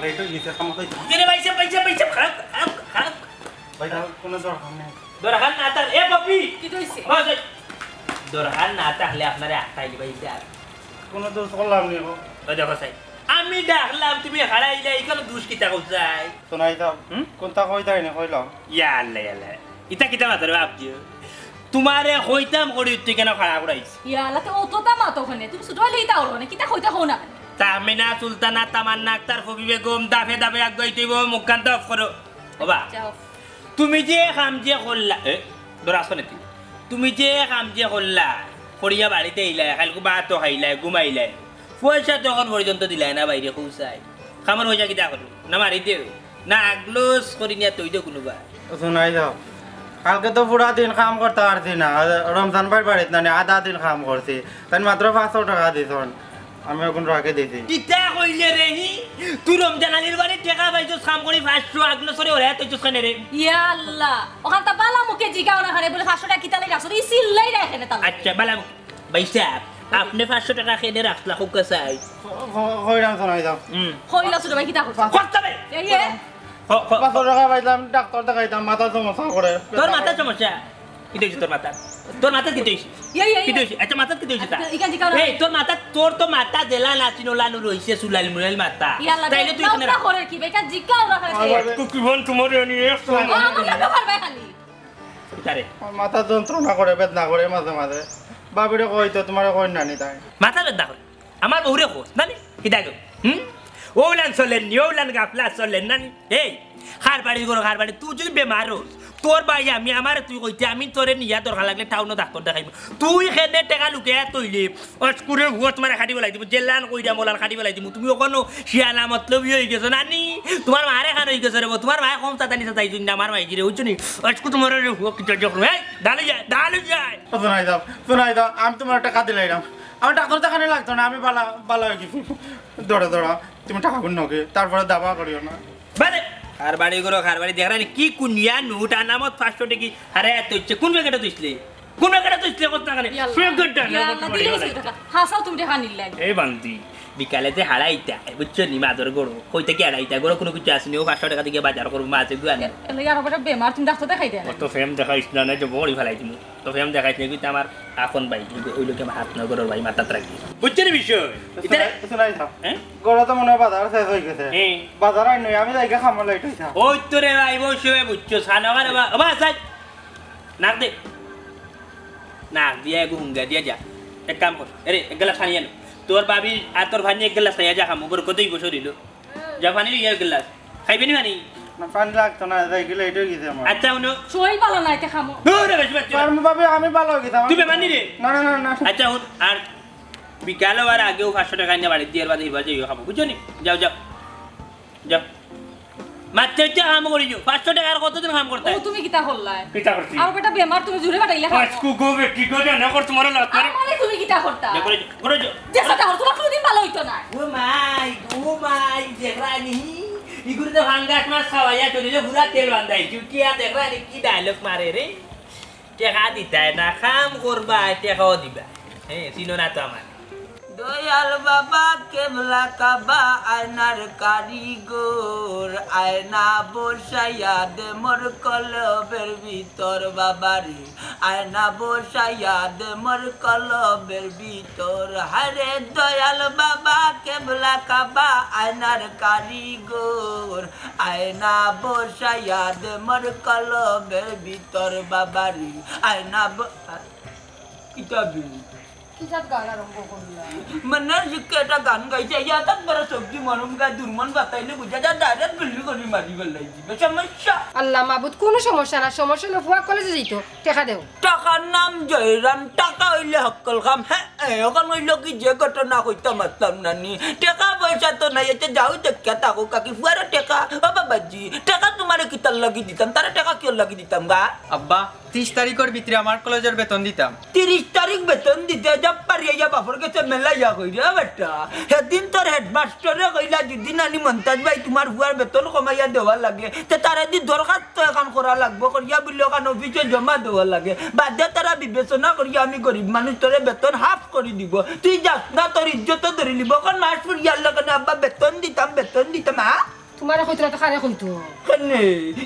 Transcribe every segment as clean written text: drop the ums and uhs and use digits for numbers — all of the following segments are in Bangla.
লেট হয়ে গেছে খামা খাইতে কিরে ভাইসা খারাপ ভাই তার কোনো দরকার নেই দরকার না তার এ পপি কি হইছে বাস দরকার না তাহলে আপনারে আটাইলি ভাইসা কোনো দোষ করলাম নি গো ও দেখো সাই আমি ডাকলাম তুমি হারাইলে এখানে দুষ্কিতা করছাই শোনাই দাও কোনটা কইতাই না কইলাম ইয়া আল্লাহ ইতা কিতা মাতারে বাপজি তোমারে হইতাম করি তুই কেন খারাপ করাইছ ইয়ালা তো অতটা মাতো ওখানে তুমি ছোট হলেই তা হলো না কিতা কইতা হও না তামিনা সুলতানা তামান্না আক্তার ফবি বেগম দাফে দাফে আগাইতেইব মুখান্ত অফ করো বাবা যাও তুমি যে কাম যে করলা ধর আসো নাকি তুমি যে কাম যে করলা করিয়া বাড়িতে আইলাই কালকে ভাত খাইলাই ঘুমাইলাই পয়সা তখন পর্যন্ত দিলাই না বাইরে খুঁচাই খামার পয়সা কিতা করো না মারি দেও না আগলোস করি নিয়া তৈ দে কোনোবা শোনাই দাও কালকে তো পুরা দিন কাম করতে পারছি না রমজান ভাই বাড়িতে না আধা দিন কাম করছি তাই মাত্র 500 টাকা দিছন আমি এখন রাখে দিছি কিতা কইলে রে হি তুই রমজান আলীর বাড়ি টাকা পাইছস কাম করি 500 আগলোসরে ওরে তৈছস কেন রে ইয়া আল্লাহ ওখান তা বালা মুখে জিগাও না খানে বলে 500 টাকা কিতা লাই রাখছো এই সিল্লাই রাখে না তা আচ্ছা বালাম ভাই সাহেব আপনি 500 টাকা খেয়ে রাখলা খুব কাছাই কইরাম শোনাই দাও কইলা ছোট ভাই কিতা করছ করতে বে এই 500 টাকা পাইলাম ডাক্তার দেখাইতাম মাথা সমস্যা করে তোর মাথা সমস্যা কি হইছে তোর মাথা কি হইছে কি হইছে আচ্ছা মাথা কি হইছে তা ইকা জিগাও না এই তোর তো মাথা দেলা নাচিনো লানু রইছে সুলাল মুলাল মাথা তাইলে তুই কেন না করে কি বেকা জিগাও না খানে কি বল তোমার নিয়ে আমার না পারবে খালি তারে মাথা যন্ত্রণা করে বেদনা করে মাঝে মাঝে বাবিরে কইতো তোমার কই নানি তাই মাথা বেদনা করে আমার বউরে কো নানি কিটা গো ওলান চলেন ওলান গাফলা চলেন নানি এই খার বাড়ি তুই যদি বেমার হোস তোর ভাই আমি আমার তুই কইতে আমি তোরে নিয়া দরকার লাগলে টাউন ডাক্তার দেখাইব তুই খেনে টেকা লুকে তৈলি অস্কুরে ভুয়ত মারে খাটি বলাই দিব জেলান কইরা মোলান খাটি বলাই দিব তুমি ওখানো শিয়ানা মতলবই হয়ে গেছো নানি তোমার মারে খান হয়ে গেছে রে তোমার ভাই কম চাতানি চাতাই না আমার ভাই রে হইছো নি অস্কু তোমার হুয়া কি জজ করো এই ডালে যায় শোনাই দাও আমি তোমার টাকা দিলাইরাম আমার ডাক্তার দেখানে লাগতো না আমি ভালো হয়ে গেছি দৌড়া তুমি টাকা গুণ নগে তারপরে দাবা করিও না বারে খার বাড়ি দেখরা কি কুনিয়া নুট আনামত 500 টাকি আরে তুইছে কোন বেকাটা তুইছলে কত টাকা নে ফেগটা হাসাও তুমি দেখা নিল লাগে এই বান্দি বিকালেতে হারাইতা বুঝছো নি মাদর গড়ো কইতে কি হারাইতা গড়ো কোনো কিছু আসেনি ও 500 টাকা দিয়ে বাজার করব মাছ এগুলো আনে এলে আর বড় বেমার তুমি ডাক্তার দেখাই দেন তো ফেম দেখাইছ না যে বড়ি ফেলাই দিমু তো ফেম দেখাইছ না কিন্তু আমার আপন ভাই ওই লোকে হাত না গড়র ভাই মাথাত রাখি বুঝছো নি বিষয় শোনাই দাও গড়া তো মনে বাজার শেষ হয়ে গেছে বাজার আই নই আমি জায়গা খামা লাইট হইছা ওই তো রে ভাই বসে বুঝছো সানাগারে বাবা সাই নাক দে নাক দিয়া গুঙ্গা দিয়া যা এক কাম কর আরে এক গ্লাস পানি আনো তোর বাবি আর তোর ভাই এক গ্লাস খাইয়া যা খামু বড় কতই বসে দিল যা পানি লিয়ে গ্লাস খাইবে নি পানি না পানি লাগতো না জায়গা লাইট হয়ে গেছে আমার আচ্ছা উনো শরীর ভালো নাই তে খামো ওরে বেশ বাচ্চা আমি ভাবে আমি ভালো হয়ে গেছি তুই বেমানি রে না আচ্ছা হুন আর বিকাল আর আগেও 500 টাকা নিয়ে বাড়ি দিয়ে বাদে বাজে খাবো বুঝছো নি যাও মাত্র কাম করি 500 টাকার কতদিন কাম করতে ও তুমি কিতা করলাই কিতা করছি আর বেটা বেমার তুমি জুড়ে বাটাইলা খাও আজকু গোবে কি করে না কর তোমার লাগ করে মানে তুমি কিতা করতা করে যে সাথে হল তোমার কোনদিন ভালো হইতো না ও মাই দেখরানি ইগুরে তো ভাঙ্গাস মাছ খাওয়াইয়া চলে পুরা তেল বান্ধাই চুটিয়া দেখরানি কি ডায়লগ মারে রে টাকা দিতাই না কাম করবা টাকাও দিবা চিনো না তো আমার দয়াল বাবা কেবলা কাবা আয়নার কারিগর আয়না বসাইয়া দে মোর কলবের ভিতর বাবারি আয়না বসাইয়া দে মোর কলবের ভিতর হারে দয়াল বাবা কেবলা কাবা আয়নার কারিগর আয়না বসাইয়া দে মোর কলবের ভিতর বাবারি আয়না ইতাবি মানে একটা গান গাইছে ইয়াত বড় সবজি মরম গা দুর্মন বাতাইলে বুঝা যা ডাইরেক্ট বিল্লি করে মারি গলাই দিবে সমস্যা আল্লাহ মাহবুদ কোনো সমস্যা না সমস্যা হলে ফুয়া কলেজে যাইত টাকা দেও টাকার নাম জয়রাম টাকা হইলে হকল কাম হ্যাঁ ওখান হইল কি যে ঘটনা হইতে মারতাম নানি টাকা পয়সা তো নাই এতে যাও দেখা থাকো কাকি ফুয়ার টাকা ও বাবাজি টাকা তোমার কিতার লাগি দিতাম তারা টাকা কেউ লাগি দিতাম গা আব্বা 30 তারিখের ভিতরে আমার কলেজের বেতন দিতাম 30 তারিখ বেতন দিতে যাব পারি ইয়া বাপর কাছে মেলা ইয়া কইরা বেটা সেদিন তোর হেডমাস্টারে কইলা যদি নানি মন্তাজ ভাই তোমার ফুয়ার বেতন কমাইয়া দেওয়া লাগে তে তারা দি দরখাস্ত এখন করা লাগবো করিয়া বলি ওখান অফিসে জমা দেওয়া লাগে বাদে তারা বিবেচনা করিয়া আমি গরিব মানুষ তোরে বেতন হাফ করে দিব তুই যাস না তোর ইজ্জত ধরে নিব কোন মাস ফুরিয়ার লোক কেন আব্বা বেতন দিতাম হ্যাঁ তোমার কইতো না তো খারে কইতো কেনে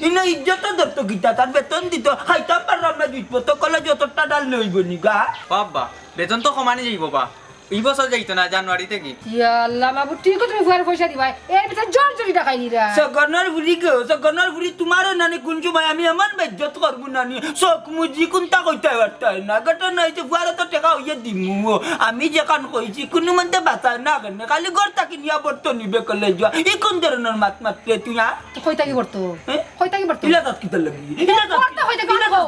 ইনো ইজ্জত দত্ত গীতা তার বেতন দিত খাইতাম পারলাম না দুই তো কলেজ যতটা ডাল লইব নি গা বাবা বেতন তো কমানি যাইব বা এই বছর যাইতো না জানুয়ারি থেকে ইয়া আল্লাহ মাবু ঠিক তুমি ফুয়ার পয়সা দিবা এর ভিতর জোর জোরি টাকাই নিরা সগনর বুড়ি তোমার নানি কুঞ্জু ভাই আমি এমন বেজ্জত করবো নানি চোখ মুজি কোনটা কইতে পারতাই না ঘটনা হয়েছে ফুয়ারে তো টাকা হইয়া দিমু আমি যেখান কইছি কোনো মধ্যে বাঁচায় না কেন খালি ঘর থাকি নিয়া বর্ত নিবে কলেজ যাওয়া এই কোন ধরনের মাত্রে তুই তো কইতা কি করতো ইলা তাত কিতা লাগি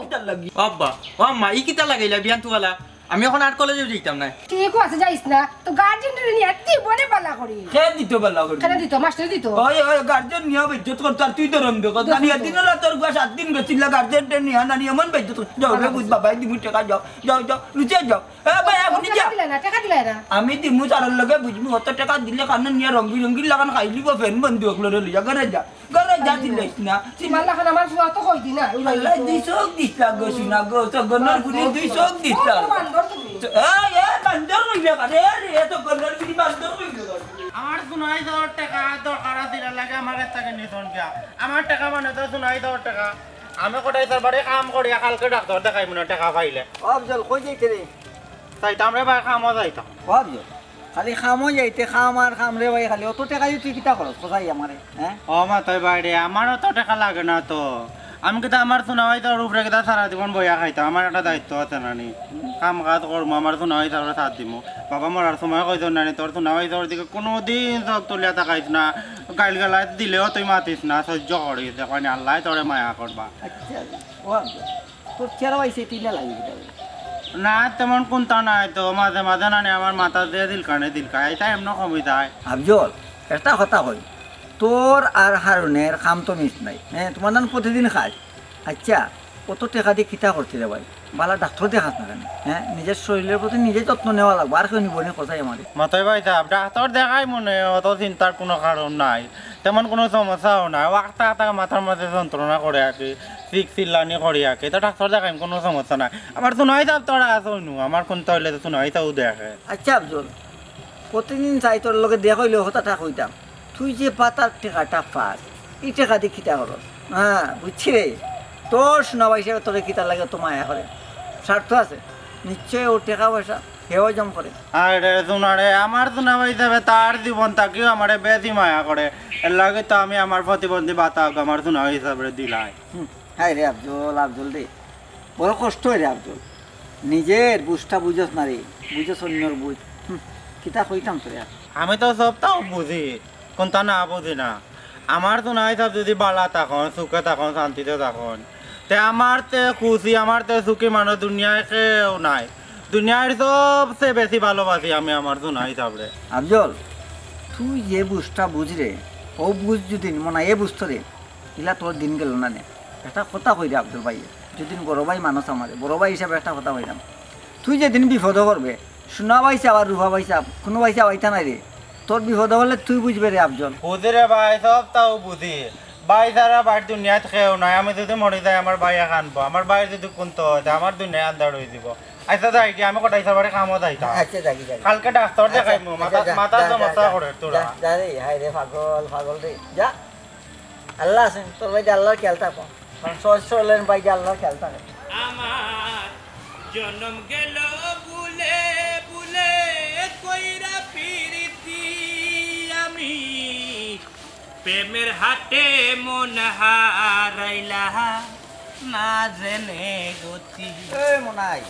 কিতা লাগি বাবা ও আম্মা ই কিতা লাগাইলা বিয়ান তুয়ালা আমি এখন আর্ট কলেজে যাইতাম না ঠিক আছে যাইস না তো গার্জেন রে নিয়ে এত বড় পালা করি কে দিতে পারলা করি কেন দিত মাস্টার দিত ওই গার্জেন নিয়া বেজ্জত করতে আর তুই ধরম দে কথা নিয়া দিন রাত তোর গা 7 দিন গছিলা গার্জেন তে নিয়া নানি এমন বেজ্জত যাও রে বুঝ বাবা দিমু টাকা যাও লুচে যাও এ ভাই আপনি যা টাকা দিলা না আমি দিমু তার লগে বুঝমু কত টাকা দিলে কান নিয়া রঙ্গি লাগান খাইলিব ফেন বন্ধু লরে লিয়া ঘরে যা দিলেস না মাল্লা খান আমার ফুয়া তো কই দি না আল্লাহ দুই চোখ দিছলা গো শুনা গো তো গনর গুনি দুই চোখ দিছলা বান্দর কইলা কারে রে তো গনর গুনি বান্দর কইলা আমার শুনাই দেওয়ার টাকা দরকার দিলে লাগে আমার কাছ থেকে নিতন গিয়া আমার টাকা মানে তো শুনাই দেওয়ার টাকা আমি কোটাই তার বাড়ি কাম করিয়া কালকে ডাক্তার দেখাই মনে টাকা পাইলে আফজল কই যাইতে রে চাইতাম রে ভাই কামও যাইতাম আফজল খালি খামো যাইতে খাম আর খাম রে ভাই খালি অত টাকা দিয়ে তুই কিতা করস কোথায় আমারে হ্যাঁ ও মা তাই বাইরে আমারও তো টাকা লাগে না তো আমি কিন্তু আমার শোনাই তোর উপরে কিতা সারা জীবন বইয়া খাইতাম আমার একটা দায়িত্ব আছে নানি কাম কাজ করবো আমার শোনাই তারপরে সাথ দিব বাবা মরার সময় কইতো নানি তোর শোনাই তোর দিকে কোনোদিন চোখ তুলিয়া তাকাইস না গাইল গালাই দিলেও তুই মাতিস না সহ্য করিস দেখনি আল্লাহ তোরে মায়া করবা আচ্ছা ও আফজল তোর চেরা ভাইছে তিলা লাগি কিতা না তেমন কোনটা নাই তো মাঝে মাঝে নানি আমার মাথা দিয়ে দিল খায় এটা এমন কমই যায় আফজল একটা কথা কই তোর আর হারুনের খাম তো মিস নাই হ্যাঁ তোমার নাম প্রতিদিন খাস আচ্ছা কত টাকা দিয়ে কিতা করতে রে ভাই বালা ডাক্তার দেখাস না কেন হ্যাঁ নিজের শরীরের প্রতি নিজে যত্ন নেওয়া লাগবে আর কেউ নিব না কোথায় আমাদের মাথায় ভাই সাহেব ডাক্তার দেখাই মনে অত চিন্তার কোনো কারণ নাই তেমন কোনো সমস্যাও নাই একটা মাথার মাঝে যন্ত্রণা করে আঁকি চিল্লানি করি আঁকি তো ডাক্তার দেখাই কোনো সমস্যা নাই আমার শোনাই যাব তোরা আসো নু আমার কোন তাহলে তো শোনাই তাও দেখে আচ্ছা আফজল প্রতিদিন চাই তোর লোকে দেখাইলে হতাটা কইতাম তুই যে পাতার টাকাটা পাস এই টাকা দিয়ে কিতা করস হ্যাঁ বুঝছি রে তোর শোনাবা হিসেবে তোর কিতা লাগে তো মায়া করে স্বার্থ আছে নিশ্চয়ই ওর টাকা পয়সা হেও জম করে আরে শোনারে আমার শোনা হিসাবে তার জীবন তাকেও আমার বেশি মায়া করে এর লাগে তো আমি আমার প্রতিবন্ধী বাতা আমার শোনা হিসাবে দিলাই হ্যাঁ রে আফজল রে বড় কষ্ট হয় রে আফজল নিজের বুঝটা বুঝস না রে বুঝস অন্যর বুঝ কিতা কইতাম তোরে আমি তো সবটাও বুঝি কোনটা না বুঝি না আমার তো নাই সব যদি বালা তখন সুখে তখন শান্তিতে তখন তে আমার তে খুশি আমার তে সুখী মানুষ দুনিয়ায় কেউ নাই দুনিয়ার সবচেয়ে বেশি ভালোবাসি আমি আমার সোনা হিসাবে আফজল তুই যে বুঝটা বুঝরে ও বুঝ যদি মনে এ বুঝতো রে ইলা তোর দিন গেল না নে একটা কথা কই রে আফজল ভাই যদি বড় ভাই মানুষ আমার বড় ভাই হিসাবে একটা কথা কইলাম তুই যেদিন বিপদ করবে শোনা পাইছে আবার রুহা পাইছে কোনো পাইছে আইতা নাই রে তোর বিপদ হলে তুই বুঝবে রে আফজল বুঝি রে ভাই সব তাও বুঝি ভাই ছাড়া বাইর দুনিয়াত খেয়েও নাই আমি যদি মরে যাই আমার ভাইয়া কানবো আমার ভাইয়ের যদি কোনতো হয় আমার দুনিয়া আন্দার হয়ে যাব আচ্ছা যাই কি আমি কোটাই সবারে কামও যাইতাম আচ্ছা যাগি কালকে ডাক্তার দেখাইমু মাথা সমস্যা করে তোরা যা রে হাই রে পাগল রে যা আল্লাহ আছেন তোর ভাই আল্লাহর খেয়াল থাকো কারণ সহজ সরলেন ভাই আল্লাহর খেয়াল থাকে আমার জন্ম গেল বুলে বুলে কইরা পিরিতি আমি প্রেমের হাটে মন হারাইলা না জেনে গতি এই মনাই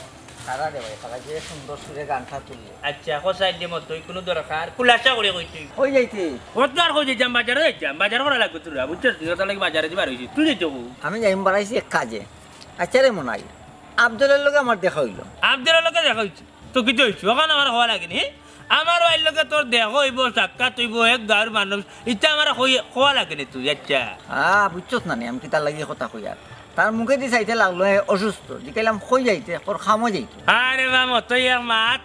সারা রে ভাই সারা যে সুন্দর সুরে গানটা তুললে আচ্ছা কোসাই দে মত কোনো দরকার খুলাসা করে কই তুই হই যাইতে কত আর কই যাম বাজারে যাইতাম বাজার করা লাগবে তুই বুঝছিস তোর লাগি বাজারে যাবার হইছি তুই যাইতো আমি যাইম বাড়াইছি এক কাজে আচ্ছা রে মনাই আব্দুলের লগে আমার দেখা হইলো আব্দুলের লগে দেখা হইছে তো কি হইছে ওখানে আমার হওয়া লাগেনি আমার ওই লগে তোর দেহ হইব সাক্ষাৎ হইব এক গাঁর মানুষ ইটা আমার হওয়া লাগেনি তুই আচ্ছা বুঝছস না আমি কি তার লাগি কথা কই আর তার মুখে দি চাইতে লাগলো অসুস্থ জিকাইলাম কই যাইতে ওর খামো যাইতো আরে মামা তুই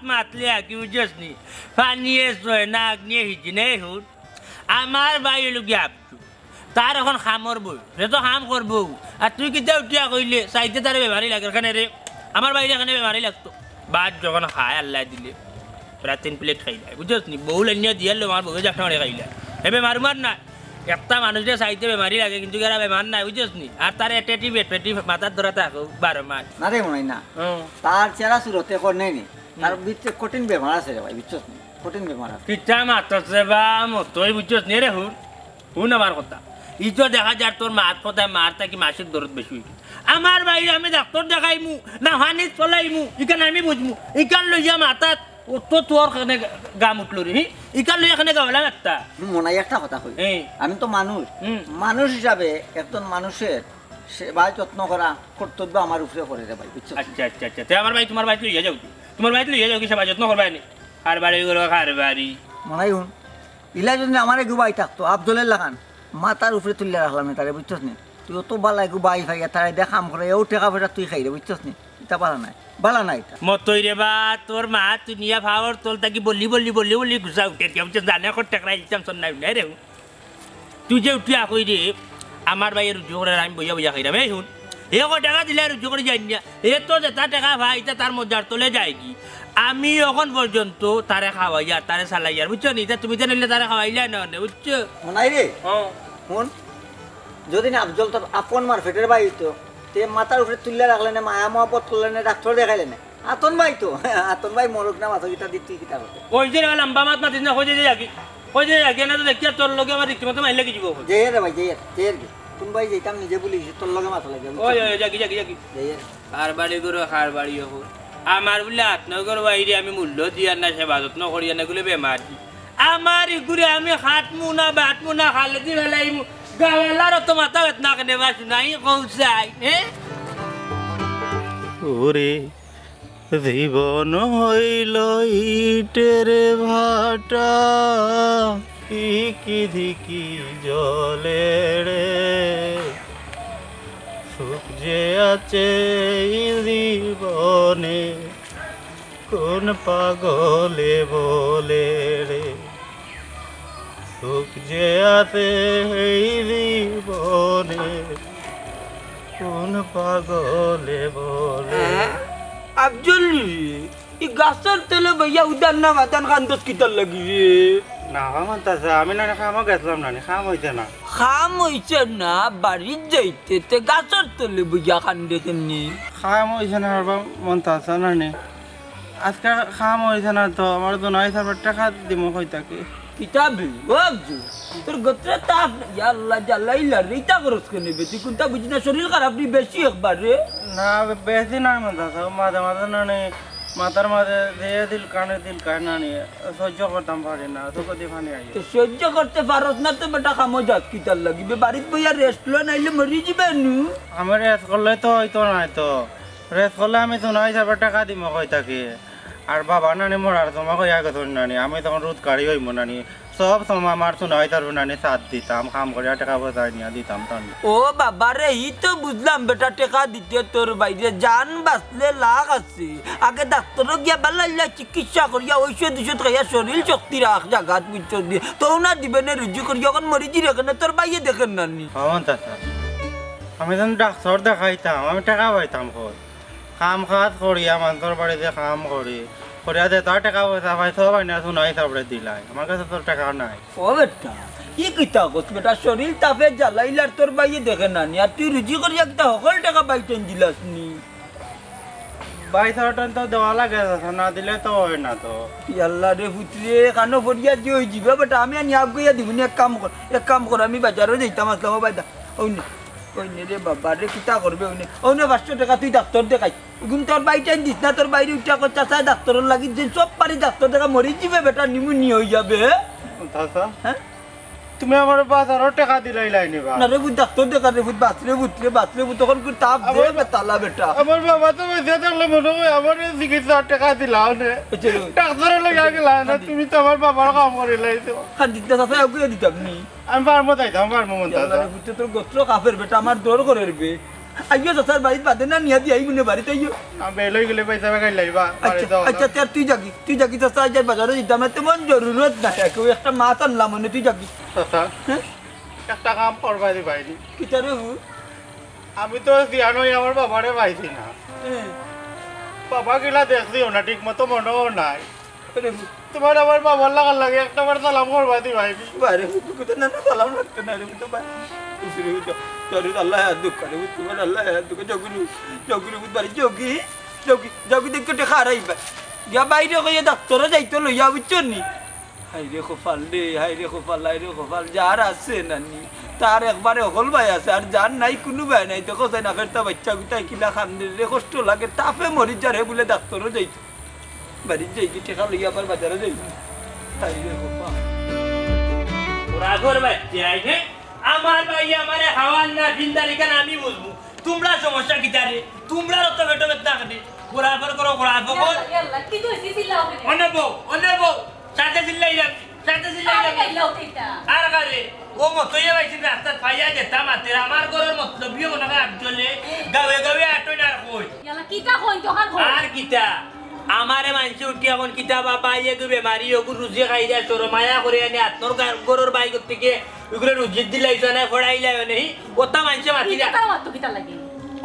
মাতলি কি বুঝছস নি পানিয়ে সয় নাক নিয়ে হিজি নেই হুট আমার ভাই হইল গিয়ে আপটু তার এখন খামর বই সে তো খাম করবো আর তুই কিতা উঠিয়া কইলে চাইতে তার বেমারি লাগে এখানে রে আমার বাইরে এখানে বেমারি লাগতো বাদ যখন খায় আল্লাহ দিলে প্রায় 3 প্লেট খাইলাই বুঝছস নি বহু লাইনিয়া দিয়ালো আমার বউয়ে একটা করে খাইলা এ বেমার মার না একটা মানুষের চাইতে বেমারি লাগে কিন্তু এরা বেমার নাই বুঝছস নি আর তার এটেটি বেটপেটি মাথার ধরা থাকো 12 মাস না রে মনে না তার চেহারা সুরতে কর নেই নি তার ভিতরে কঠিন বেমার আছে রে ভাই বুঝছস নি কঠিন বেমার আছে কিটা মারতেছে বা মতই বুঝছস নি রে হুন আমার কথা ই তো দেখা যার তোর মার কথা মার থাকি মাসির দরদ বেশি হইছে আমার ভাই আমি ডাক্তার দেখাইমু না হানি চলাইমু ইকান আমি বুঝমু ইকান লইয়া মাথাত ও তো তোর খানে গাম উঠলো রে ইকান লইয়া খানে গাওলা একটা মনে একটা কথা কই এই আমি তো মানুষ হিসাবে একজন মানুষের সেবা যত্ন করা কর্তব্য আমার উপরে করে রে ভাই বুঝছো আচ্ছা আচ্ছা আচ্ছা তে আমার ভাই তোমার ভাই লইয়া যাও তোমার ভাই লইয়া যাও কি সেবা যত্ন করবাই নি আর বাড়ি গেল খার বাড়ি মনে হুন ইলা যদি আমার গুবাই থাকতো আব্দুলের লাগান মাথার উপরে তুলে রাখলাম না তারে বুঝছস নি তুই তো বালাই গুবাই ভাই তারে দেখাম করে এও টাকা পয়সা তুই খাই রে বুঝছস নি এটা বালা নাই এটা মতই রে বা তোর মা দুনিয়া ভাবর তোল তাকি বললি গুছা উঠে কেমন জানে কত টাকা ইচ্ছাম সন নাই রে তুই যে উঠি আকই রে আমার ভাই রুজু করে আমি বইয়া খাইরাম এই শুন এ কত টাকা দিলে রুজু করে যাই না এ তো যেটা টাকা ভাই তার মজার তোলে যায় কি আমি এখন পর্যন্ত তারে খাওয়াইয়া তারে চালাইয়ার বুঝছো নি তুমি তো নিলে তারে খাওয়াইলা না বুঝছো মনাই রে শুন যদি না আফজল তোর আপন মারফেটের ভাই তো তে মাথার উপরে তুলে রাখলে না মায়া মহাপত করলে না ডাক্তার দেখাইলে না আতন ভাই তো আতন ভাই মরুক না মাথা গিটা দিতে কিটা করতে ওই যে লম্বা মাত মাতিস না হয়ে যাকি না তো দেখি তোর লগে আমার রীতিমতো মাইলে কি যাব জে রে ভাই জে কোন ভাই যেতাম নিজে বলি তোর লগে মাথা লাগে ওই যাকি আর বাড়ি গুলো খার বাড়ি হোক আমার বলে আত্মগর বাইরে আমি মূল্য দিয়া না সেবা যত্ন করিয়া না গুলো বেমার আমার ইগুরে আমি হাতমু না বাটমু না খালে দি ফেলাইমু গাওয়ালার তো মাথা বেতনা কেনে বাসু নাই কৌসাই ওরে জীবন হইল ইটের ভাটা ইকি ধিকি জলে রে সুখ যে আছে জীবনে কোন পাগলে বলে রে সুখ যে আছে এই জীবনে কোন পাগলে বলে আফজল ই গাছের তেলে ভাইয়া উদান না মাতান খান্দস কিতার লাগি রে না খামান্তাছে আমি না খামা গেছিলাম না খাম হইছে না খাম হইছে না বাড়ির যাইতে তে গাছের তেলে ভাইয়া খান্দে কেমনি খাম হইছে না হারবা মন তাছে না নে আজকে খাম হইছে না তো আমার তো নয় সার টাকা দিমু কইতাকে কিতাবে ও আফজল তোর গোত্রে তাপ ইয়াল্লাহ জালাইলা রিতা করস কেনে বেশি কোনটা বুঝি না শরীর খারাপ নি বেশি একবার রে না বেশি না মন তাছে মাঝে মাঝে না নে মাথার মাঝে দিয়ে দিল কানে না নে সহ্য করতাম পারি না তো কদি ফানি আই তো সহ্য করতে পারস না তো বেটা খামো যাত কিতার লাগিবে বাড়িত বইয়া রেস্ট লো নাইলে মরি যাবে নু আমি রেস্ট করলে তো হইতো নাই তো রেস্ট করলে আমি তো নয় সার টাকা দিমু কইতাকে আর বাবা নানি মরার সময় কইয়া গেছ নানি আমি তখন রোদ গাড়ি হইব নানি সব সময় আমার তো নয় তার নানি সাথ দিতাম কাম করে টাকা পয়সা নিয়ে দিতাম তানি ও বাবা রে ই তো বুঝলাম বেটা টাকা দিতে তোর বাইরে জান বাঁচলে লাখ আছে আগে ডাক্তার গিয়া বালাইলা চিকিৎসা করিয়া ঔষধ খাইয়া শরীর শক্তি রাখ জাগাত বুঝছ দিয়ে তো না দিবে না রুজু করি যখন মরিজি রেখে না তোর বাইরে দেখেন নানি হন তা আমি যখন ডাক্তার দেখাইতাম আমি টাকা পাইতাম কই কাম কাজ করিয়া মানুষের বাড়িতে কাম করি করিয়া দে তার টাকা পয়সা পাই সব আইনা শুনাই তারপরে দিলাই আমার কাছে তোর টাকা নাই ও বেটা ই কিতা কস বেটা শরীর তাপে জ্বালাইলার তোর বাইরে দেখে নানি আর তুই রুজি করি একটা সকল টাকা বাইটেন দিলাস নি 22 টন তো দেওয়া লাগে না দিলে তো হয় না তো আল্লাহ রে পুত্রে কানো ফরিয়া যে হয়ে যাবে বেটা আমি আর নিয়াব গইয়া দিব এক কাম কর আমি বাজারে যাইতাম আসলাম বাইদা ওই রে বাবা রে কিতা করবে ওই 500 টাকা তুই ডাক্তার দেখাই গুম তোর বাইটা দিস না তোর বাইরে উঠা করতে চাই ডাক্তারের লাগি যে সব পারি ডাক্তার দেখা মরি যাবে বেটা নিমুনি হয়ে যাবে হ্যাঁ তুমি আমার বাজারও টাকা দিলাই লাইনি বা না রে বুঝ ডাক্তার দেখা রে বুঝ বাঁচলে তখন কি তাপ দেবে বেতালা বেটা আমার বাবা তো বেঁচে থাকলে মনে হয় আমার চিকিৎসার টাকা দিলাও নে ডাক্তারের লাগে গেলা না তুমি তো আমার বাবার কাম করে লাইছো খান দিতে চাষা আগুয়ে দিতাম নি আমি পারবো যাইতাম পারবো মন বুঝতে তোর গোত্র কাফের বেটা আমার দৌড় করে রে আইয়ো চাষার বাড়িতে বাদে না নিয়া দিয়ে আইবুনে বাড়িতে আইয়ো আমি বেলই গেলে পয়সা বেকাই লাইবা আচ্ছা তুই জাগি চাষা আজ বাজারে দিতাম তেমন জরুরত না কেউ একটা মাছ আনলাম মানে তুই জাগি একটা কাম করবা দি ভাইনি কিতা রে আমি তো জিয়ানোই আমার বাবারে পাইছি না বাবা গিলা দেখছিও না ঠিক মতো মনেও নাই তোমার আমার বাবার লাগার লাগে একটা বার সালাম করবা দি ভাই বাইরে তো না সালাম লাগতো না রে তো ভাই উসরে তোরে আল্লাহ দুঃখ করে তোমার আল্লাহ দুঃখ জগুরু বাড়ি জগি দেখতে দেখা রাইবা ইয়া বাইরে কইয়া ডাক্তার যাইতো লইয়া বুঝছো নি হাইরে খোফাল রে হাইরে খোফাল যার আছে নানি তার একবারে অকল ভাই আছে আর যার নাই কোনো ভাই নাই তো কোথায় না ফেরতা বাচ্চা গুতাই কিলা খান রে কষ্ট লাগে তাপে মরি যারে বলে ডাক্তারও যাইতো বাড়ির যাই কি টেকা লইয়া আবার বাজারে যাইতো হাইরে খোফা রাগর বাচ্চা আইছে আমার ভাই আমারে হাওয়ান না ভিন্দারি কেন আমি বুঝবো তোমরা সমস্যা কি তারে তোমরা তো বেটো বেটা কাটে ঘোরাফের করো ইয়াল্লা কি তো সিসিলা হবে অনেবো সাথে চিল্লাইলাম আর গারে ও মতই বাইছিন রাস্তা ফাইয়া যেতাম আতে আমার ঘরের মতলবিও মনে হয় আজলে গাবে আটই না কই ইয়াল্লা কিটা কই তো হান আর কিটা আমারে মানছে উঠি এখন কিতা বাবা ইয়ে গো বেমারি ওগু রুজি খাই যায় তোর মায়া করে আনি আত্মর গরুর বাইক থেকে ওগুলো রুজি দিলাইছ না ফড়াইলাই নেই ওটা মানছে মাতি যা কিটা মাত্র কিটা লাগে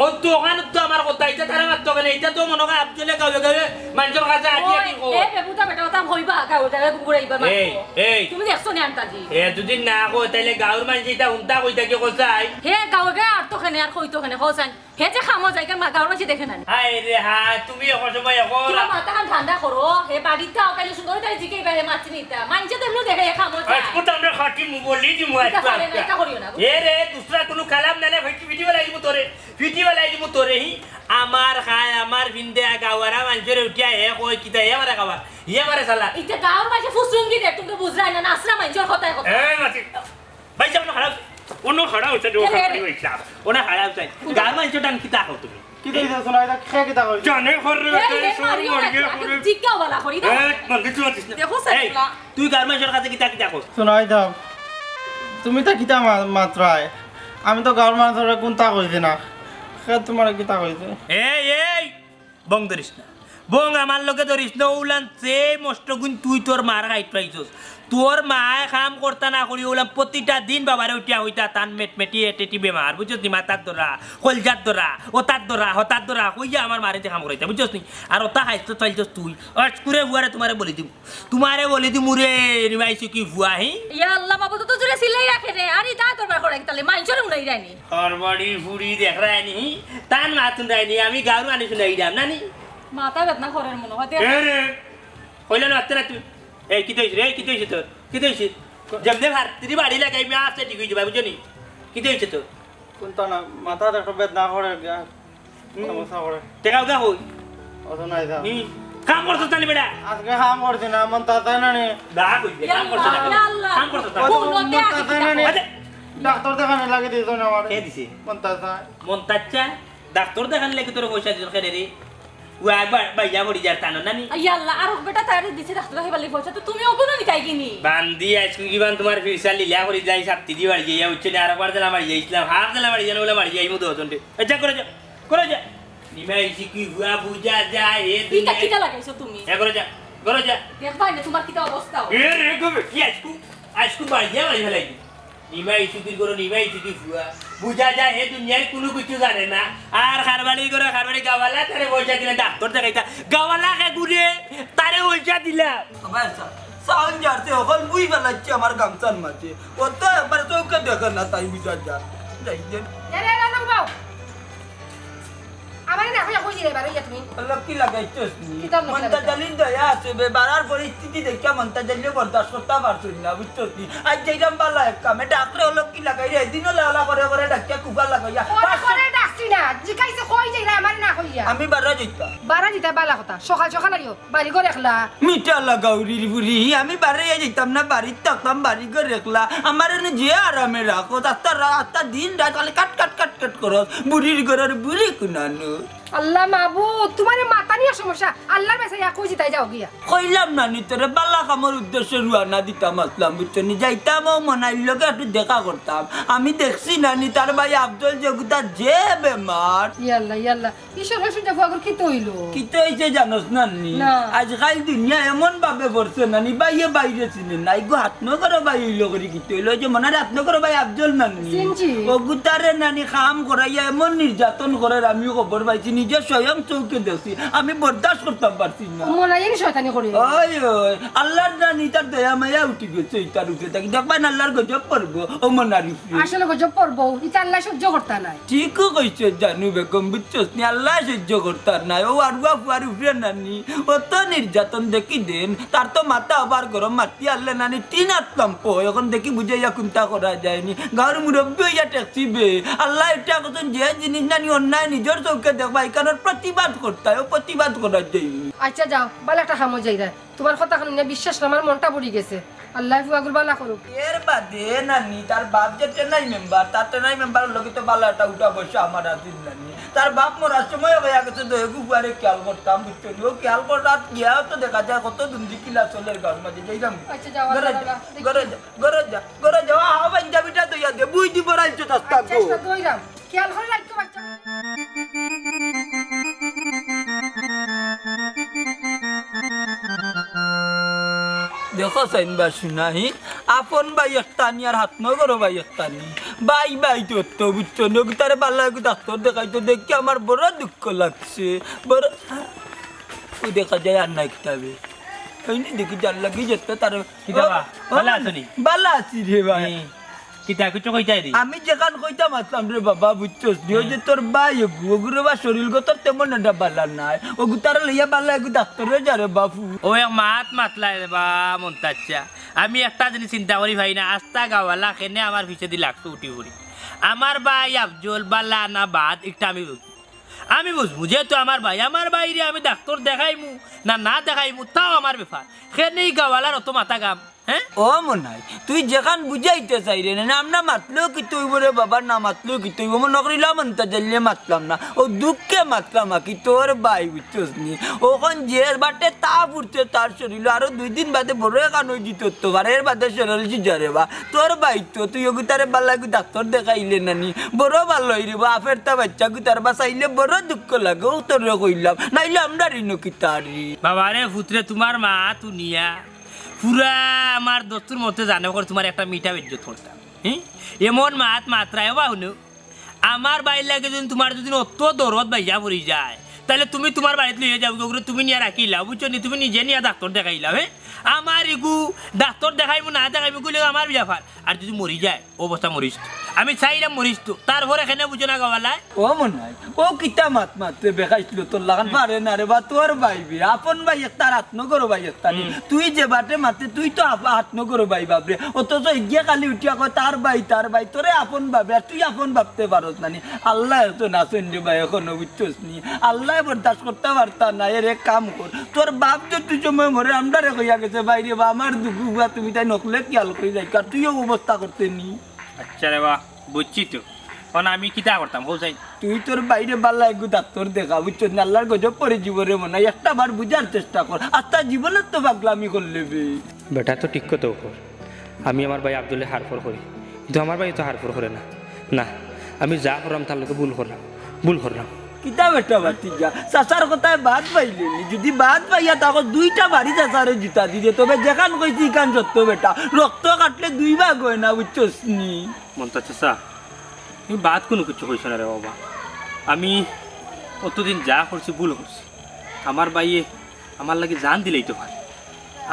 ও দোকান তো আমার কথা এটা তারা মাত্র কেন এটা তো মনে হয় আজলে গাবে মানুষের কাছে আটি আটি কো এ বেবুটা বেটা ওটা হইবা গাওটা গুড়াইবা মাত্র এই তুমি দেখছো নি আন্তাজি যদি না কো তাইলে গাঁর মানুষ এটা উন্তা কইতা কি কইছাই হে গাওগে আর তো খানে আর কইতো খানে কইছান হে যে খামো যাইকা মা গাওর মাঝে দেখে না হাই রে হা তুমি এখন সময় এখন তুমি মাথা কান ঠান্ডা করো হে বাড়িতে আও কাইলে সুন্দর তাই জিকে বাইরে মাছ নিতা মানছে দেমনো দেখে হে খামো যায় আজকে তো আমরা খাটি মু বলি দি মু এটা করিও না এ রে দুসরা কোনো কালাম না ভিডিও লাইব তোরে হি আমার খায় আমার ভিন্দে গাওয়ারা মানুষের উঠিয়া হে কই কিতা হে মারা খাবার হে মারে সালা এটা গাওর মাঝে ফুসরুঙ্গি দে তুমি বুঝরাই না নাসরা মানজর কথায় কথা এ মাছি ভাই যাব না খারাপ ওনো খাড়া হইছে দো খাড়ি হইছে ওনা খাড়া হইছে গাওর মানুষ টান কিতা খাও তুমি কি কইছ শোনা এটা খেয়ে কিতা কইছ জানে খররে জিজ্ঞাও বলা করি না মন কিছু আছিস না দেখো সাইলা তুই গাওর মানুষের কাছে কিতা কইছ শোনাই দাও তুমি তো কিতা মাত্রায় আমি তো গাঁর মানুষের কোনটা কইছি না সে তোমার কিতা কইছে এই বং ধরিস না বং আমার লগে ধরিস না উলান সে মষ্ট গুণ তুই তোর মার খাইত পাইছস তোর মায় কাম করতা না করি ওলাম প্রতিটা দিন বাবারে উঠিয়া হইতা তান মেটমেটি এটেটি বেমার বুঝছস নি মাতার দরা কলজার দরা ওতার দরা হতার দরা কইয়া আমার মারে কাম করাইতা বুঝছস নি আর ওতা খাইছ চাইছস তুই আজকুরে বুয়ারে তোমারে বলি দিম রে নিমাইছি কি বুয়া হি ইয়া আল্লাহ বাবু তো জুরে সিলাই রাখে রে আরে তা তোর বার করে তালে মানজর উনাই রানি হরবড়ি ফুড়ি দেখ রানি তান মাতুন রানি আমি গাউর আনি শুনাই দাম নানি মাথা বেদনা করার মনে হয় এ রে কইলা না আত্রা তুই এই কি দেইছ রে কি দেইছ তোর কি দেইছ জমনে ভারতরি বাড়ি লাগাই মে আসে ঠিক হইছে বুঝনি কি দেইছ তোর কোনটা না মাথা একটা বেদনা করে সমস্যা করে টেকাও গা হই অত নাই দাও কাম করছ তানি বেটা আজকে কাম করছি না মন তাতা না নে দা কই কাম করছ না কাম করছ তা ডাক্তার দেখানে লাগে দিছ না আমার কে দিছে মন তাতা মন্তাচ্চা ডাক্তার দেখান লাগি তোর পয়সা দিল কেন রে ওয়া বাইয়া বড়ি যার তানো নানি ইয়া আল্লাহ আর বেটা তারে দিছে ডাক্তার হে বলি পয়সা তো তুমি ওগুলো নি তাই কিনি বান্দি আজকে কিবান তোমার ফিরসা লিলা করি যাই সাপ্তি দি বাড়ি যাই উচ্চ আর একবার দিলাম বাড়ি যাইছিলাম হাফ দিলাম বাড়ি জানো বলে বাড়ি যাই মু দোতন্তে আচ্ছা করে যা নিমাই শিকি হুয়া বুঝা যায় এ কিটা কিটা লাগাইছো তুমি এ করে যা দেখবাই না তোমার কিটা অবস্থা এ রে গো কি আজকু বাড়ি যা বাড়ি ফেলাই নিমাই শিকি করো নিমাই শিকি হুয়া বুঝা যায় হে দুনিয়ার কোনো কিছু জানে না আর খারবাড়ি গাওয়ালা তারে পয়সা দিলে ডাক্তার দেখাইতা গাওয়ালা কে ঘুরে তারে পয়সা দিলা আমার সাউন্ড যাচ্ছে ওখান মুই বেলাচ্ছে আমার গামছার মাঝে ওটা একবার চৌকে দেখে না তাই বুঝা যা যাইছেন এরে না বাবু আমারে না কই রে বারো ইয়া তুমি লক্ষ্মী লাগাইছস নি কিতাব লক্ষ্মী মনটা জালিন দয়া আছে বেবারার পরিস্থিতি দেখে মনটা জালিলে বরদাস্ত করতে পারছস না বুঝছস নি আজ যেইরাম বালা এক কামে ডাক্তার লক্ষ্মী লাগাই রে দিনও লালা করে ডাক্তার কুবা লাগাইয়া করে ডাকছি না জিকাইছে কই যাই রে আমারে না কইয়া আমি বারা যাইতা বারা দিতা বালা কথা সকাল আইও বাড়ি করে একলা মিঠা লাগাও রিরি আমি বারে যাইতাম না বাড়িতে থাকতাম বাড়ি করে রেখলা আমার যে আরামে রাখো আত্মা দিন রাত খালি কাট করো বুড়ির ঘরের বুড়ি কুনানো আল্লাহ মাবুদ তোমার মাথা নিয়ে সমস্যা আল্লাহর কাছে কই জিতাই যাও গিয়া কইলাম না নি তোরে বালা কামর উদ্দেশ্যে রুয়ানা দিতাম আসলাম বুঝছনি যাইতাম ও মনাইর লগে একটু দেখা করতাম আমি দেখছি না নি তার ভাই আব্দুল জগুতা যে বেমার ইয়াল্লাহ ঈশ্বর শুনতে ফুয়াগর কি তইলো কি তো হইছে জানোস না নি না। আজকাল দুনিয়া এমন ভাবে পড়ছে না নি বাইরে চিনে নাই গো হাত ন করে বাই হইলো করে কি তইলো যে মনার হাত ন করে ভাই আব্দুল না নি চিনছি। ও গুতারে নানি খাম কাম করাইয়া এমন নির্যাতন করার আমি খবর পাইছি নিজে স্বয়ং চৌকে দেখছি আমি বরদাস্ত করতাম পারছি না মনে হয় শয়তানি করি ওই ওই আল্লাহর জানি তার দয়া মায়া উঠি গেছে তার উঠে থাকি দেখবেন আল্লাহর গজব পড়ব ও মনারি আসলে গজব পড়বো এটা আল্লাহ সহ্য করতে নাই ঠিকও কইছে জানু বেগম বুঝছস নি আল্লাহ সহ্য করতার নাই ও আরুয়া ফুয়ার উপরে নানি অত নির্যাতন দেখি দেন তার তো মাথা আবার গরম মাতি আল্লাহ নানি তিন আত্মাম পো এখন দেখি বুঝাইয়া কোনটা করা যায়নি গাঁর মুরব্বী হইয়া ট্যাক্সিবে আল্লাহ এটা কথা যে জিনিস নানি অন্যায় নিজের চৌকে দেখবা এখানে প্রতিবাদ করতে হয় ও প্রতিবাদ করার যাইনি আচ্ছা যাও বালা একটা খামো যাই রে তোমার কথা শুনে বিশ্বাস না আমার মনটা পড়ি গেছে আল্লাহ ফুয়াগুল বালা করুক এর বাদে নানি তার বাপ যে টেনাই মেম্বার তার টেনাই মেম্বার লোকে তো বালাটা উঠা বসে আমার আসিল নানি তার বাপ মরার সময় হয়ে গেছে তো এগু ফুয়ারে খেয়াল করতাম বুঝতে ও খেয়াল করার গিয়াও তো দেখা যায় কত দুন্দি কিলা চলে ঘর মাঝে যাইলাম আচ্ছা যাও ঘরে যাওয়া হওয়া যাবিটা তো ইয়াদে বুঝ দিব রাজ্য তাস্তা চেষ্টা কইরাম খেয়াল করে রাখতো বাচ্চা দেখো সাইনবা শুনাহি আপন বাই একটা নি আর হাত নগরো বাই একটা নি বাই বাই তো বুঝছো নগতারে বাল্লা ডাক্তার দেখাইতো দেখি আমার বড় দুঃখ লাগছে বড় ওই দেখা যায় আর নাই কিতাবে দেখি যার লাগি যেতে তার বালা আছি রে ভাই কিতা কিছু কইতাই দি আমি যেখান কইতাম আসলাম রে বাবা বুঝছস দিও যে তোর ভাই ওগুলো বা শরীরগত তেমন একটা বালা নাই ওগু তার লইয়া বালা এগু ডাক্তারে যারে বাপু ও এক মাতলাই রে বা মন্তাচ্ছা আমি একটা জিনিস চিন্তা করি ভাই না আস্তা গাওয়ালা কেনে আমার পিছে দি লাগতো উঠি উঠি আমার ভাই আফজল বালা না বাদ একটা আমি বুঝবো যেহেতু আমার বাইরে আমি ডাক্তার দেখাইমু না দেখাইমু তাও আমার ব্যাপার কেনেই গাওয়ালার অত মাথা গাম হ্যাঁ ও মনাই তুই যেখান বুঝাইতে চাই রে না আমরা মাতলেও কি তুই বলে বাবা না মাতলেও কি তুই মনে করিলাম তা জানলে মাতলাম না ও দুঃখে মাতলাম কি তোর ভাই বুঝছস নি ওখান যে বাটে তা উঠছে তার শরীর আরো 2 দিন বাদে বড় কান হয়ে যেত তো এর বাদে শরীর জিজারে বা তোর ভাই তো তুই ওগু তারে বাল্লা ডাক্তার দেখাইলে নানি বড় ভালো হইরে বা ফের তা বাচ্চা গু তার বাসাইলে বড় দুঃখ লাগে ও তোর কইলাম নাইলে আমরা রিনো কি তারি বাবা রে ফুতরে তোমার মা তুনিয়া পুরা আমার দোস্তুর মধ্যে জানো করে তোমার একটা মিঠা ইজ্জত করতাম হ্যাঁ এমন মাত্রায় বা হলো আমার বাড়ির লাগে যদি তোমার যদি অত দরদ বাইজা পড়ি যায় তাহলে তুমি তোমার বাড়িতে লিয়ে যাবো তুমি নিয়ে রাখিলাও বুঝছো নি তুমি নিজে নিয়ে ডাক্তার দেখাইলাও হ্যাঁ আমার এগু ডাক্তার দেখাইবো না দেখাইবো গুলো আমার ব্যাপার আর যদি মরি যায় অবস্থা মরিস আমি চাইলাম মরিস তো তারপরে এখানে বুঝো না গাওয়ালায় ও মনে হয় ও কিতা মাত্রে বেখাইছিল তোর লাগান পারে না রে বা তোর ভাইবি আপন ভাই একটা হাত নগরো ভাই একটা তুই যে বাটে মাতে তুই তো হাত নগরো ভাই বাপরে অথচ এগিয়ে কালি উঠিয়া কয় তার ভাই তোরে আপন ভাবে আর তুই আপন ভাবতে পারস না আল্লাহ তো না শুনলি ভাই এখনো বুঝছস নি আল্লাহ বরদাস্ত করতে পারতা না এর এক কাম কর তোর বাপ যে তুই সময় মরে আমরা রে কইয়া গেছে বাইরে বা আমার দুঃখ তুমি তাই নকলে খেয়াল করে যাই আর তুইও অবস্থা করতে নি আচ্ছা রে বা বুঝছি তো কারণ আমি কিতা করতাম বলছাই তুই তোর বাইরে বাল্লা একটু ডাক্তার দেখা বুঝছো আল্লাহর গজব পরে জীবনে মনে হয় একটা বার বুঝার চেষ্টা কর আর তার জীবনের তো পাগলামি করলে বেটা তো ঠিক কথা কর আমি আমার ভাই আব্দুল্লাহ হারফর করি কিন্তু আমার ভাই তো হারফর করে না আমি যা করলাম তার লোকে ভুল করলাম কিতা বেটা বাতিজা চাচার কথায় বাদ পাইলি যদি বাদ পাইয়া তাকে 2টা বাড়ি চাচারে জুতা দিতে তবে যেখান কইছি কান সত্য বেটা রক্ত কাটলে 2 ভাগ হয় না বুঝছস নি মনটা চাচা তুমি বাদ কোনো কিছু কইছ না রে বাবা আমি অতদিন যা করছি ভুল করছি আমার ভাইয়ে আমার লাগে জান দিলেই তো পারে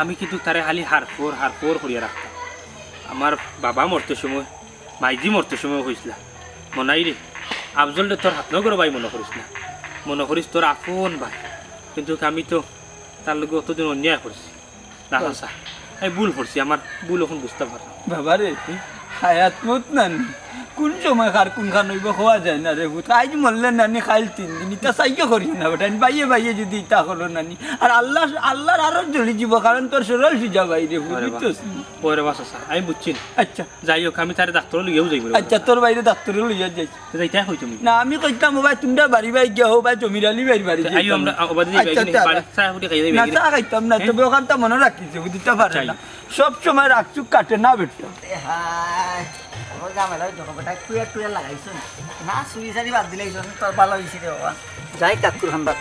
আমি কিন্তু তারে খালি হারফোর করিয়া রাখতাম আমার বাবা মরতে সময় মাইজি মরতে সময় হয়েছিল মনাই রে আফজল তোর হাত নগর ভাই মনে করিস তোর আপন ভাই কিন্তু আমি তো তার লগে অতদিন অন্যায় করছি না চাচা আমি ভুল করছি আমার ভুল এখন বুঝতে পারলাম বাবা রে হায়াত মত নানি কোন সময় কার কোনখান হইব হওয়া যায় না রে আজ মরলে নানি খাইল 3 দিন ইটা চাইকে করি না বেটা বাইয়ে যদি ইটা করো নানি আর আল্লাহর আরো জ্বলি যাব কারণ তোর শরীর সিজা ভাই রে বুঝছস পরে বাস আছে আমি বুঝছি আচ্ছা যাই হোক আমি তারে ডাক্তার লইয়াও যাইব আচ্ছা তোর বাইরে ডাক্তার লইয়া যাই যাইতা কই তুমি না আমি কইতাম ভাই তোমরা বাড়ি গিয়া হো ভাই জমিরালি বাড়ি আইও আমরা ওবাদি যাই বাড়ি চা হুটি খাই যাই না চা খাইতাম না তবে ওখানটা মনে রাখিস বুঝতে পারে না সব সময় রাখছু কাটে না বেটা হাই আমার জামেলা যখন বেটা টুয়া লাগাইছো না সুই সারি বাদ দিলাইছো তোর ভালো হইছে রে বাবা যাই কাকুর হান্ডা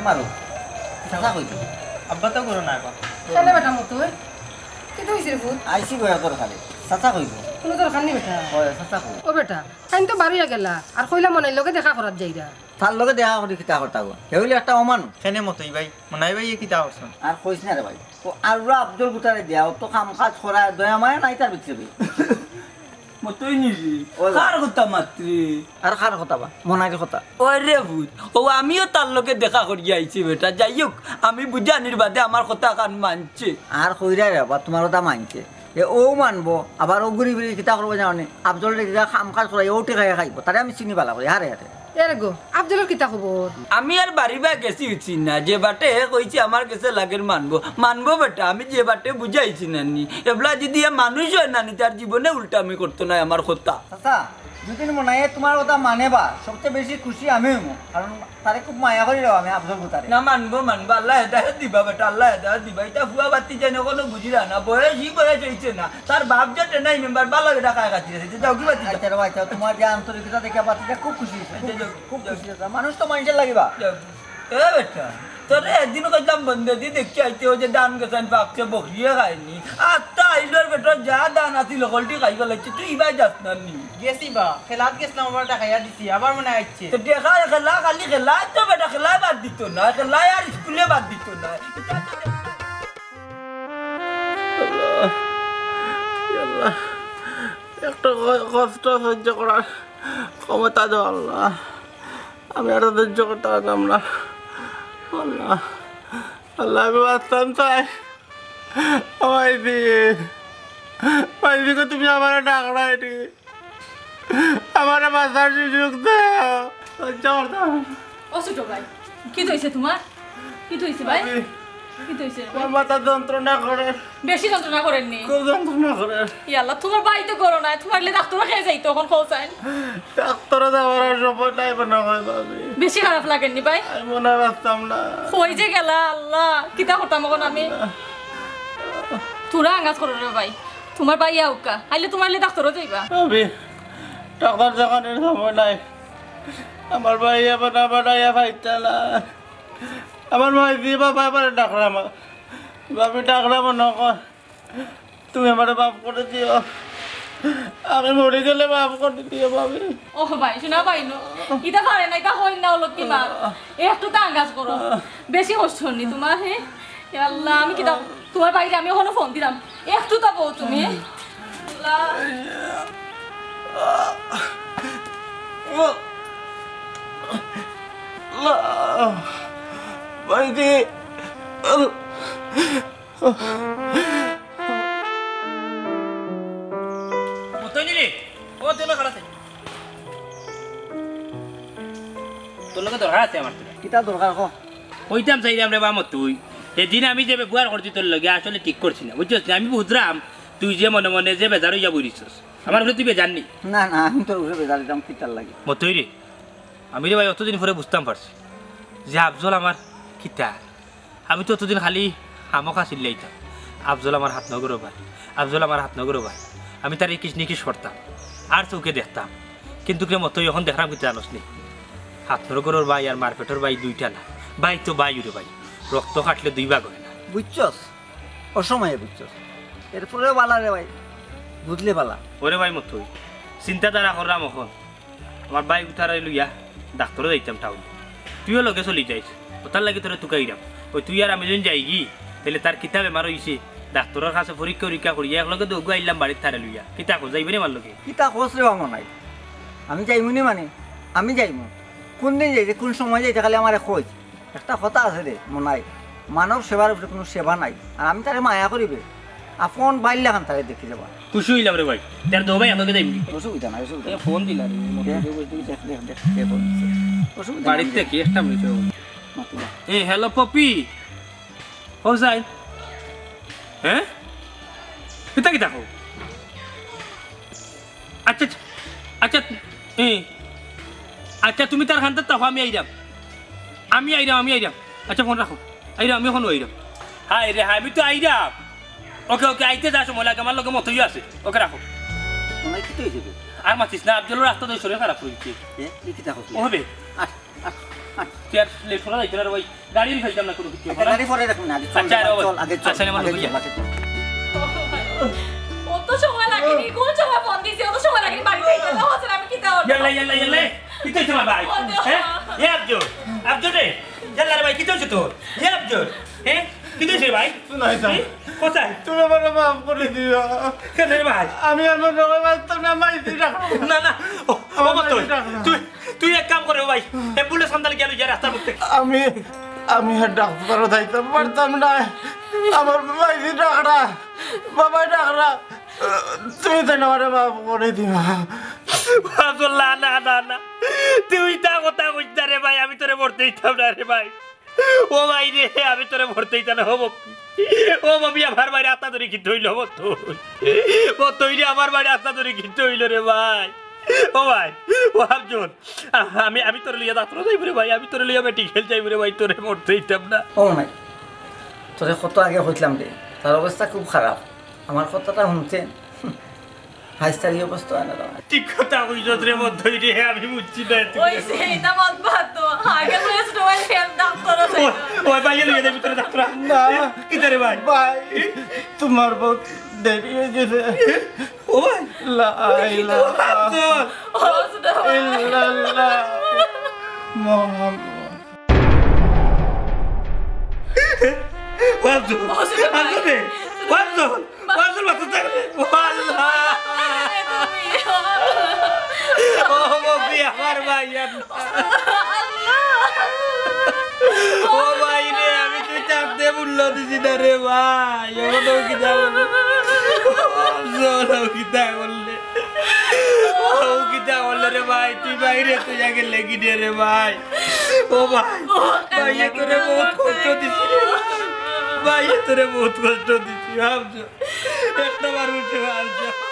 মারো চাচা কইতো আব্বা তো করো না এখন চলে বেটা মতো কি তুই সিরফুত আইসি গয়া তোর খালি চাচা কইতো কোনো দরকার নেই বেটা হয় চাচা কো ও বেটা টাইম তো বাড়িয়া গেলা আর কইলা মনে লগে দেখা করার যাইরা তার লগে দেখা করি কিতা করতা গো হেউলি একটা অমানুষ সেনে মতোই ভাই মনাই ভাই কিতা করছেন আর কইছ না রে ভাই তো আররা আব্দুল গুতারে দেও তো কাম কাজ করা দয়া মায়া নাই তার ভিতরে মতই নিজি ওই কার কথা মাত্রি আর কার কথা বা মনাইর কথা ওরে ভূত ও আমিও তার লোকে দেখা করি আইছি বেটা যাই হোক আমি বুঝানির বাদে আমার কথা কান মানছে আর কইরা রে বা তোমার কথা মানছে এ ও মানবো আবার ও ঘুরি ফিরি কিতা করবো জানি আব্দুল কিতা কাম কাজ করা ও টেকা খাইব তারে আমি চিনি পালা করি হারে হারে এর গো আব্দুলের কিতা খবর আমি আর বাড়ি বা গেছি উঠছি না যে বাটে কইছি আমার কাছে লাগের মানবো বেটা আমি যে বাটে বুঝাইছি নানি এবলা যদি মানুষ হয় নানি তার জীবনে উল্টা আমি করতো না আমার কথা চাচা যদি মনে হয় তোমার কথা মানে বা সবচেয়ে বেশি খুশি আমি হইব কারণ তারে খুব মায়া করি রে আমি আব্দুল গুতারে না মানবো আল্লাহ হেদায়ত দিবা বেটা আল্লাহ হেদায়ত দিবা এটা ফুয়া বাতি যায় না কোনো বুঝিরা না বয়স হয়েছে না তার বাপ যে নাই মেম্বার ভালো এটা খায় খাচ্ছি যাও কি বাতি আচ্ছা রে ভাই তোমার যে আন্তরিকতা দেখে বাতিটা খুব খুশি হয়েছে খুব খুশি হয়েছে মানুষ তো মানুষের লাগিবা এ বেটা তোরে একদিন কইলাম বন্ধু দি দেখছি আইতে ও যে দান গেছেন বাক্সে বকরিয়ে খায়নি আর তা আইলোর বেটা যা দান আছিল হলটি খাই গেলাইছে তুই ইবাই যাস না নি গেছি বা খেলাত গেছিলাম আবার টাকাইয়া দিছি আবার মনে আইছে তো দেখা খেলা খালি খেলা তো বেটা খেলা বাদ দিত না খেলা আর স্কুলে বাদ দিত না একটা কষ্ট সহ্য করার ক্ষমতা দাও আল্লাহ আমি আর সহ্য করতে পারতাম না আল্লাহ আল্লাহ আমি বাঁচতাম চাই তুমি আমার ডাকড়া এটি আমার বাঁচার সুযোগ দাও সহ্য করতাম ও ছোট ভাই কি হইছে তোমার কি হইছে ভাই কি হইছে আমার মাথা যন্ত্রণা করে বেশি যন্ত্রণা করেননি খুব যন্ত্রণা করে ইয়াল্লাহ তোমার বাড়ি তো করো না তোমার লে ডাক্তার খেয়ে যাই তখন খোঁচাইন ডাক্তারে যাওয়ার আর সময় নাই মনে হয় ভাবি বেশি খারাপ লাগেননি ভাই আমি মনে হয় বাঁচতাম না কই যে গেলা আল্লাহ কিতা করতাম এখন আমি তোরা আঙ্গাজ করো রে ভাই তোমার ভাই আউকা আইলে তোমার লে ডাক্তারও যাইবা ভাবি ডাক্তার দেখানোর সময় নাই আমার ভাই আবার বাড়াইয়া ভাইতা না আমার ভাই দিয়ে বাবা এবার ডাকরা আমার ভাবি ডাকরা মনে কর তুমি আমার বাপ করে দিও আমি মরে গেলে বাপ করে দিও ভাবি ও ভাই শোনা ভাই নো ইটা পারে না ইটা হই না হলো কি মা একটু তো আঙ্গাজ করো বেশি কষ্ট হয়নি তোমার হে আল্লাহ আমি কিতা তোমার বাইরে আমি ওখানে ফোন দিলাম একটু তো বউ তুমি আল্লাহ ভাইদি মতই নিলি ও তোর খারাপ আছে তোর লোক দরকার আছে আমার কিতা দরকার কো কইতাম চাইলাম রে বাম তুই সেদিন আমি যে ব্যবহার করছি তোর লগে আসলে ঠিক করছি না বুঝছিস আমি বুঝলাম তুই যে মনে মনে যে বেজার হইয়া বলিছিস আমার হলে তুই বেজার নি না না আমি তোর ঘরে বেজার দিতাম কিতার লাগে মতই রে আমি রে ভাই অতদিন পরে বুঝতাম পারছি যে আফজল আমার কিতা আমি তো অতদিন খালি হামকা চিল্লাইতাম আফজল আমার হাত নগর ভাই আফজল আমার হাত নগর ভাই আমি তার ইকিস নিকিস করতাম আর চৌকে দেখতাম কিন্তু কে মতই এখন দেখলাম কি জানোস নি হাত নগরের ভাই আর মারপেটের ভাই দুইটা না ভাই তো ভাই রে ভাই রক্ত কাটলে দুই ভাগ হয় না বুঝছস অসময়ে বুঝছস এরপরে বালা রে ভাই বুঝলে বালা ওরে ভাই মতই চিন্তাধারা করলাম এখন আমার ভাই উঠারাই লইয়া ডাক্তারও যাইতাম টাউন তুইও লগে চলি যাইস ওটার লাগে তোরা তুকাইরাম ওই তুই আর আমি যখন যাই গি তাহলে তার কিতা বেমার হয়েছে ডাক্তারের কাছে পরীক্ষা উরীক্ষা করি একলগে দৌগু আইলাম বাড়ির তারে লইয়া কিতা কো যাইবি রে আমার লগে কিতা খোঁজ রে আমার নাই আমি যাইমুনি মানে আমি যাইমু কোন দিন যাইতে কোন সময় যাইতে খালি আমার খোঁজ একটা কথা আছে রে মনাই মানব সেবার উপরে কোনো সেবা নাই আর আমি তারে মায়া করিবে আপন বাইল লাগান তারে দেখি যাবা খুশি হইলাম রে ভাই তার দো ভাই আমাকে যাইবি অসুবিধা নাই অসুবিধা নাই। ফোন দিলা দেখ দেখ দেখ কে বলছে অসুবিধা নাই। বাড়িতে কি একটা মিনিট মাতুলা। এ হ্যালো পপি ও যাই হ্যাঁ কিতা কিতা কো আচ্ছা আচ্ছা আচ্ছা তুমি তার খান্তার তাফা আমি আইরাম আচ্ছা ফোন রাখো আইরাম আমি এখন আইরাম হাই রে হাই আমি তো আইরাম ওকে ওকে আইতে যা সময় লাগে আমার লগে মতই আছে ওকে রাখো মনাই কি হইছে রে? আর মাতিস না আব্দুল রাস্তা তো শরীর খারাপ হইছে এই কিতা কইছিস? ও হবে আস আস আস। তুই আর লেট করা যাইতে না রে ভাই গাড়ি ফেলতাম না কোনো কিছু একটা গাড়ি পরে রাখুন না আগে চল আচ্ছা, চল আগে চল আচ্ছা, আমার আগে লগে চল, যা। আগে চল। কত সময় লাগে পাইনি কোন সময় ফোন দিছি অত সময় লাগে বাড়িতে গেল হচ্ছে আমি কি দাও ইয়াল্লা কি তো তোমার ভাই হ্যাঁ এ আব্দুল রে ইয়াল্লা রে ভাই কি তো তো এ আব্দুল হ্যাঁ কি তো ভাই শুনাই স্যার কোথায় তুমি আমার মাফ করে দিও কেন রে ভাই আমি আমার রবাই বাস্তব না মাইছি রাখো না না ও তুই এক কাম করে ভাই অ্যাম্বুলেন্স সন্ধান গেল যে রাস্তার মুখ থেকে আমি ডাক্তারও যাইতে পারতাম না আমার মাইছি ডাকরা বাবা ডাকরা তুমি তো আমার মাফ করে দিও আব্দুল্লাহ না তুই তা কথা কইতা রে ভাই আমি তোরে মরতে দিতাম না রে ভাই ও ভাই রে আমি তোরে মরতে দিতাম না হবো ও বাবি আমার বাড়ি আত্মা ধরে কিন্তু হইল ও তুই রে আমার বাড়ি আত্মা ধরে কিন্তু হইল রে ভাই ও ভাই ও আব্দুল আমি তোরে লিয়া ডাক্তার যাইব রে ভাই আমি তোরে লিয়া মেডিকেল যাইব রে ভাই তোরে মরতে দিতাম না ও নাই তোরে কত আগে হইলাম রে তার অবস্থা খুব খারাপ আমার কথাটা শুনছেন হাইস্তারি অবস্থা হয় না ঠিক কথা কইছত রে মত ধই রে আমি বুঝছি না ওই সেইটা মত বাতো আগে বলে স্টোয়াল ফেল ডাক্তার আছে ওই ভাই লিয়ে দে ভিতরে ডাক্তার না কি রে ভাই ভাই তোমার বহুত দেরি হয়ে গেছে ও ভাই লা ইলাহা ইল্লাল্লাহ মুহাম্মদ আব্দুল ও বাবি আমার ভাই ও ভাই রে আমি তুই চাপতে বললো দিছি না রে ভাই ও কি যাবো বললে রে ভাই তুই বাইরে তুই আগে লেগি দে রে ভাই ও ভাই ভাই তোরে বহুত কষ্ট দিছি ভাই তোরে বহুত কষ্ট দিছি ভাবছো একটা বার উঠে ভাবছো